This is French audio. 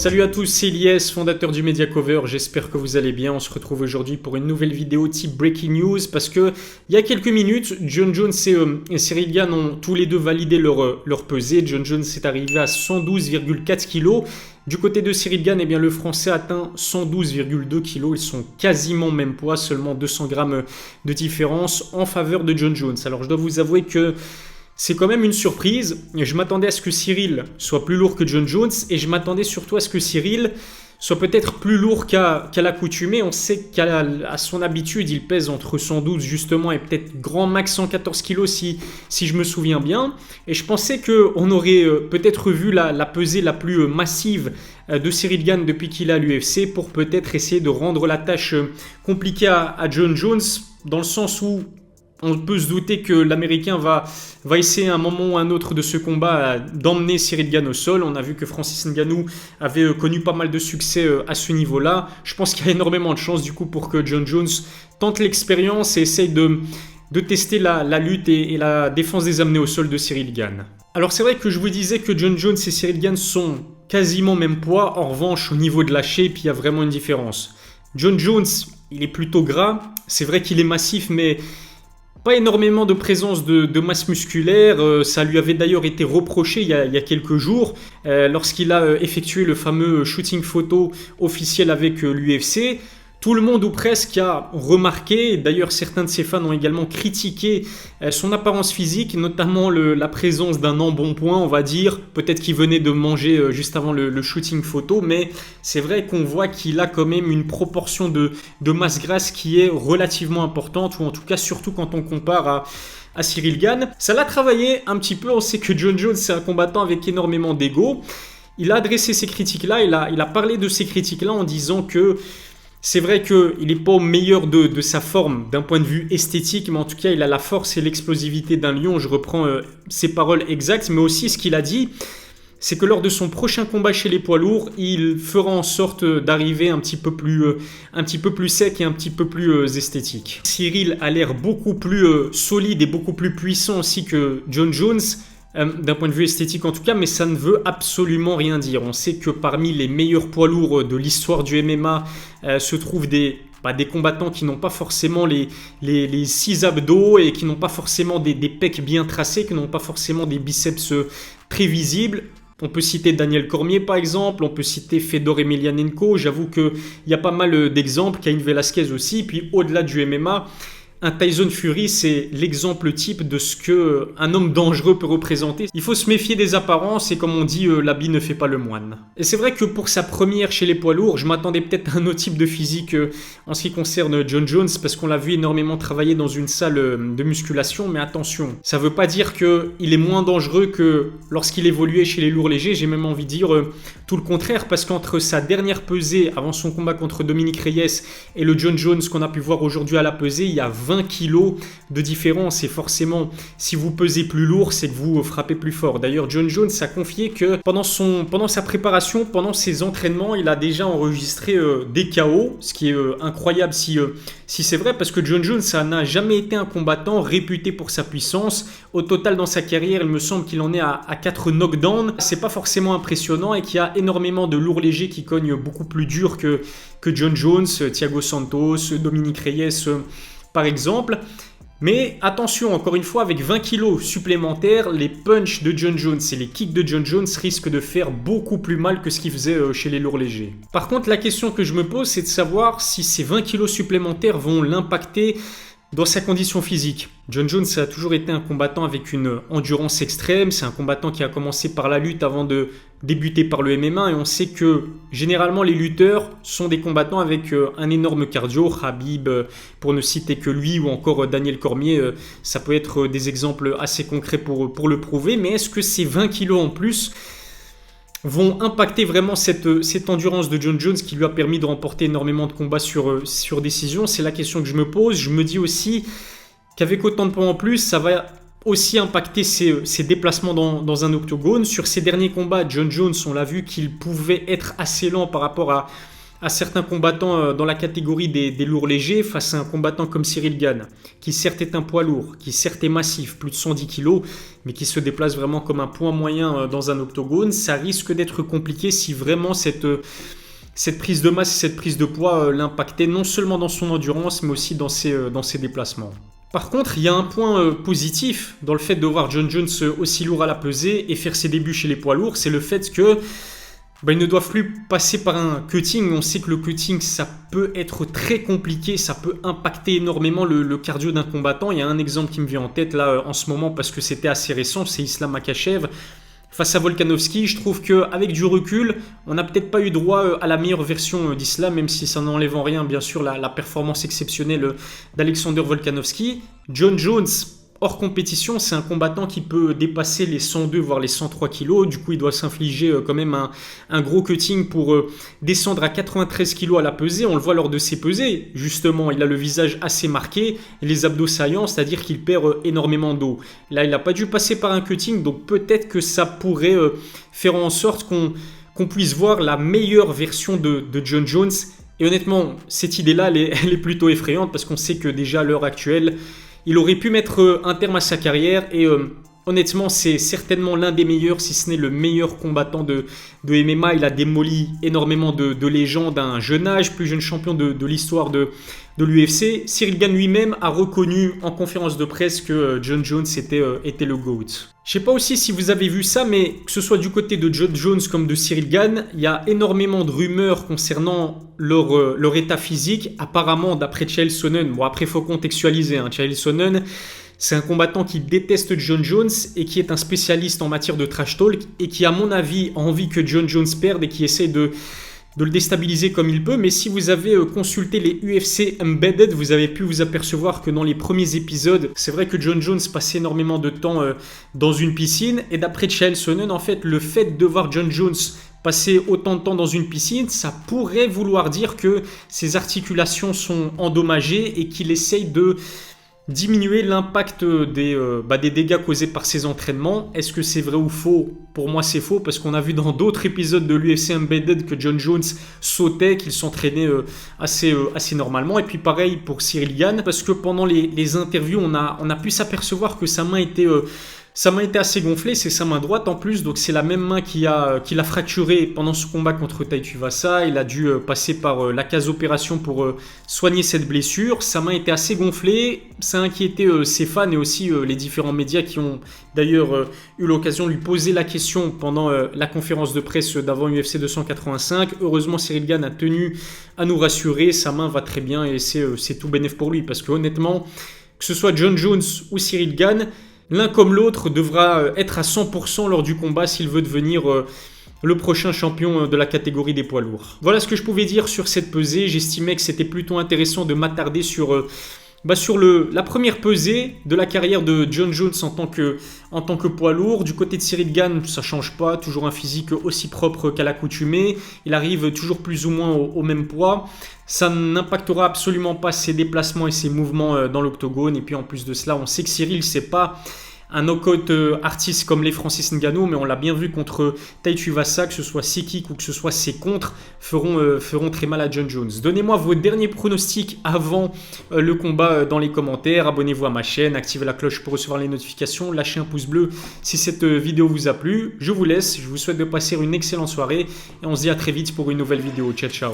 Salut à tous, c'est Elias, fondateur du Media Cover, j'espère que vous allez bien. On se retrouve aujourd'hui pour une nouvelle vidéo type Breaking News parce que il y a quelques minutes, Jon Jones et Ciryl Gane ont tous les deux validé leur pesée. Jon Jones est arrivé à 112,4 kg. Du côté de Ciryl Gane, eh bien, le Français atteint 112,2 kg. Ils sont quasiment même poids, seulement 200 grammes de différence en faveur de Jon Jones. Alors je dois vous avouer que c'est quand même une surprise. Je m'attendais à ce que Ciryl soit plus lourd que Jon Jones et je m'attendais surtout à ce que Ciryl soit peut-être plus lourd qu'à l'accoutumée. On sait qu'à son habitude, il pèse entre 112 justement et peut-être grand max 114 kg si je me souviens bien. Et je pensais qu'on aurait peut-être vu la pesée la plus massive de Ciryl Gane depuis qu'il est à l'UFC pour peut-être essayer de rendre la tâche compliquée à Jon Jones, dans le sens où on peut se douter que l'Américain va essayer à un moment ou à un autre de ce combat d'emmener Ciryl Gane au sol. On a vu que Francis Ngannou avait connu pas mal de succès à ce niveau-là. Je pense qu'il y a énormément de chances du coup pour que Jon Jones tente l'expérience et essaye de tester la lutte et la défense des amenés au sol de Ciryl Gane. Alors c'est vrai que je vous disais que Jon Jones et Ciryl Gane sont quasiment même poids. En revanche, au niveau de la shape, il y a vraiment une différence. Jon Jones, il est plutôt gras. C'est vrai qu'il est massif, mais pas énormément de présence de masse musculaire. Ça lui avait d'ailleurs été reproché il y a quelques jours lorsqu'il a effectué le fameux shooting photo officiel avec l'UFC. Tout le monde ou presque a remarqué, d'ailleurs certains de ses fans ont également critiqué son apparence physique, notamment la présence d'un embonpoint, on va dire. Peut-être qu'il venait de manger juste avant le shooting photo, mais c'est vrai qu'on voit qu'il a quand même une proportion de masse grasse qui est relativement importante, ou en tout cas surtout quand on compare à Ciryl Gane. Ça l'a travaillé un petit peu, on sait que Jon Jones c'est un combattant avec énormément d'ego. Il a adressé ces critiques-là, il a parlé de ces critiques-là en disant que c'est vrai qu'il n'est pas au meilleur de sa forme d'un point de vue esthétique, mais en tout cas, il a la force et l'explosivité d'un lion. Je reprends ses paroles exactes, mais aussi ce qu'il a dit, c'est que lors de son prochain combat chez les poids lourds, il fera en sorte d'arriver un petit peu plus sec et un petit peu plus esthétique. Ciryl a l'air beaucoup plus solide et beaucoup plus puissant aussi que Jon Jones, d'un point de vue esthétique en tout cas, mais ça ne veut absolument rien dire. On sait que parmi les meilleurs poids lourds de l'histoire du MMA se trouvent des combattants qui n'ont pas forcément les 6 abdos et qui n'ont pas forcément des pecs bien tracés, qui n'ont pas forcément des biceps très visibles. On peut citer Daniel Cormier par exemple, on peut citer Fedor Emelianenko. J'avoue qu'il y a pas mal d'exemples, Cain Velasquez aussi. Puis au-delà du MMA, un Tyson Fury, c'est l'exemple type de ce qu'un homme dangereux peut représenter. Il faut se méfier des apparences et comme on dit, l'habit ne fait pas le moine. Et c'est vrai que pour sa première chez les poids lourds, je m'attendais peut-être à un autre type de physique en ce qui concerne Jon Jones parce qu'on l'a vu énormément travailler dans une salle de musculation. Mais attention, ça ne veut pas dire qu'il est moins dangereux que lorsqu'il évoluait chez les lourds légers. J'ai même envie de dire tout le contraire parce qu'entre sa dernière pesée avant son combat contre Dominic Reyes et le Jon Jones qu'on a pu voir aujourd'hui à la pesée, il y a 20 kilos de différence et forcément si vous pesez plus lourd c'est que vous frappez plus fort. D'ailleurs Jon Jones a confié que pendant sa préparation, pendant ses entraînements, il a déjà enregistré des KO, ce qui est incroyable si c'est vrai parce que Jon Jones ça n'a jamais été un combattant réputé pour sa puissance. Au total dans sa carrière il me semble qu'il en est à 4 knockdowns. C'est pas forcément impressionnant et qu'il y a énormément de lourds légers qui cognent beaucoup plus dur que Jon Jones, Thiago Santos, Dominic Reyes par exemple. Mais attention, encore une fois, avec 20 kilos supplémentaires, les punchs de Jon Jones et les kicks de Jon Jones risquent de faire beaucoup plus mal que ce qu'il faisait chez les lourds légers. Par contre, la question que je me pose, c'est de savoir si ces 20 kilos supplémentaires vont l'impacter dans sa condition physique. Jon Jones a toujours été un combattant avec une endurance extrême. C'est un combattant qui a commencé par la lutte avant de débuter par le MMA. Et on sait que généralement les lutteurs sont des combattants avec un énorme cardio. Khabib, pour ne citer que lui, ou encore Daniel Cormier, ça peut être des exemples assez concrets pour le prouver. Mais est-ce que ces 20 kilos en plus vont impacter vraiment cette endurance de Jon Jones qui lui a permis de remporter énormément de combats sur décision? C'est la question que je me pose. Je me dis aussi qu'avec autant de points en plus, ça va aussi impacter ses déplacements dans un octogone. Sur ses derniers combats, Jon Jones, on l'a vu qu'il pouvait être assez lent par rapport à à certains combattants dans la catégorie des lourds légers face à un combattant comme Cyril Gane, qui certes est un poids lourd, qui certes est massif, plus de 110 kg, mais qui se déplace vraiment comme un poids moyen dans un octogone, ça risque d'être compliqué si vraiment cette prise de masse et cette prise de poids l'impactait non seulement dans son endurance, mais aussi dans ses déplacements. Par contre, il y a un point positif dans le fait de voir Jon Jones aussi lourd à la pesée et faire ses débuts chez les poids lourds, c'est le fait que ils ne doivent plus passer par un cutting. On sait que le cutting, ça peut être très compliqué, ça peut impacter énormément le cardio d'un combattant. Il y a un exemple qui me vient en tête là en ce moment parce que c'était assez récent, c'est Islam Makhachev. Face à Volkanovski, je trouve qu'avec du recul, on n'a peut-être pas eu droit à la meilleure version d'Islam, même si ça n'enlève en rien, bien sûr, la performance exceptionnelle d'Alexander Volkanovski. Jon Jones, hors compétition, c'est un combattant qui peut dépasser les 102 voire les 103 kg. Du coup, il doit s'infliger quand même un gros cutting pour descendre à 93 kg à la pesée. On le voit lors de ses pesées. Justement, il a le visage assez marqué et les abdos saillants, c'est-à-dire qu'il perd énormément d'eau. Là, il n'a pas dû passer par un cutting, donc peut-être que ça pourrait faire en sorte qu'on puisse voir la meilleure version de Jon Jones. Et honnêtement, cette idée-là, elle est plutôt effrayante parce qu'on sait que déjà à l'heure actuelle, il aurait pu mettre un terme à sa carrière et honnêtement, c'est certainement l'un des meilleurs, si ce n'est le meilleur combattant de MMA. Il a démoli énormément de légendes à un jeune âge, plus jeune champion de l'histoire de l'UFC. Cyril Gane lui-même a reconnu en conférence de presse que Jon Jones était le GOAT. Je sais pas aussi si vous avez vu ça, mais que ce soit du côté de Jon Jones comme de Cyril Gane, il y a énormément de rumeurs concernant leur état physique. Apparemment, d'après Chael Sonnen, bon après il faut contextualiser, Chael Sonnen, c'est un combattant qui déteste Jon Jones et qui est un spécialiste en matière de trash talk et qui, à mon avis, a envie que Jon Jones perde et qui essaie de le déstabiliser comme il peut. Mais si vous avez consulté les UFC Embedded, vous avez pu vous apercevoir que dans les premiers épisodes, c'est vrai que Jon Jones passait énormément de temps dans une piscine. Et d'après Chael Sonnen, en fait, le fait de voir Jon Jones passer autant de temps dans une piscine, ça pourrait vouloir dire que ses articulations sont endommagées et qu'il essaye de diminuer l'impact des dégâts causés par ses entraînements. Est-ce que c'est vrai ou faux? Pour moi, c'est faux parce qu'on a vu dans d'autres épisodes de l'UFC Embedded que Jon Jones sautait, qu'il s'entraînait assez normalement. Et puis pareil pour Cyril Gane, parce que pendant les interviews, on a pu s'apercevoir que sa main était assez gonflée, c'est sa main droite en plus, donc c'est la même main qui l'a fracturé pendant ce combat contre Tai Tuivasa. Il a dû passer par la case opération pour soigner cette blessure. Sa main était assez gonflée, ça a inquiété ses fans et aussi les différents médias qui ont d'ailleurs eu l'occasion de lui poser la question pendant la conférence de presse d'avant UFC 285. Heureusement, Cyril Gane a tenu à nous rassurer, sa main va très bien et c'est tout bénef pour lui, parce que honnêtement, que ce soit Jon Jones ou Cyril Gane, l'un comme l'autre devra être à 100% lors du combat s'il veut devenir le prochain champion de la catégorie des poids lourds. Voilà ce que je pouvais dire sur cette pesée. J'estimais que c'était plutôt intéressant de m'attarder sur la première pesée de la carrière de Jon Jones en tant que poids lourd. Du côté de Cyril Gane, ça ne change pas, toujours un physique aussi propre qu'à l'accoutumée. Il arrive toujours plus ou moins au même poids. Ça n'impactera absolument pas ses déplacements et ses mouvements dans l'octogone. Et puis en plus de cela, on sait que Cyril, c'est pas un knockout artiste comme les Francis Ngannou, mais on l'a bien vu contre Tai Tuivasa, que ce soit ses kicks ou que ce soit ses contres, feront très mal à Jon Jones. Donnez-moi vos derniers pronostics avant le combat dans les commentaires. Abonnez-vous à ma chaîne, activez la cloche pour recevoir les notifications, lâchez un pouce bleu si cette vidéo vous a plu. Je vous laisse, je vous souhaite de passer une excellente soirée et on se dit à très vite pour une nouvelle vidéo. Ciao, ciao.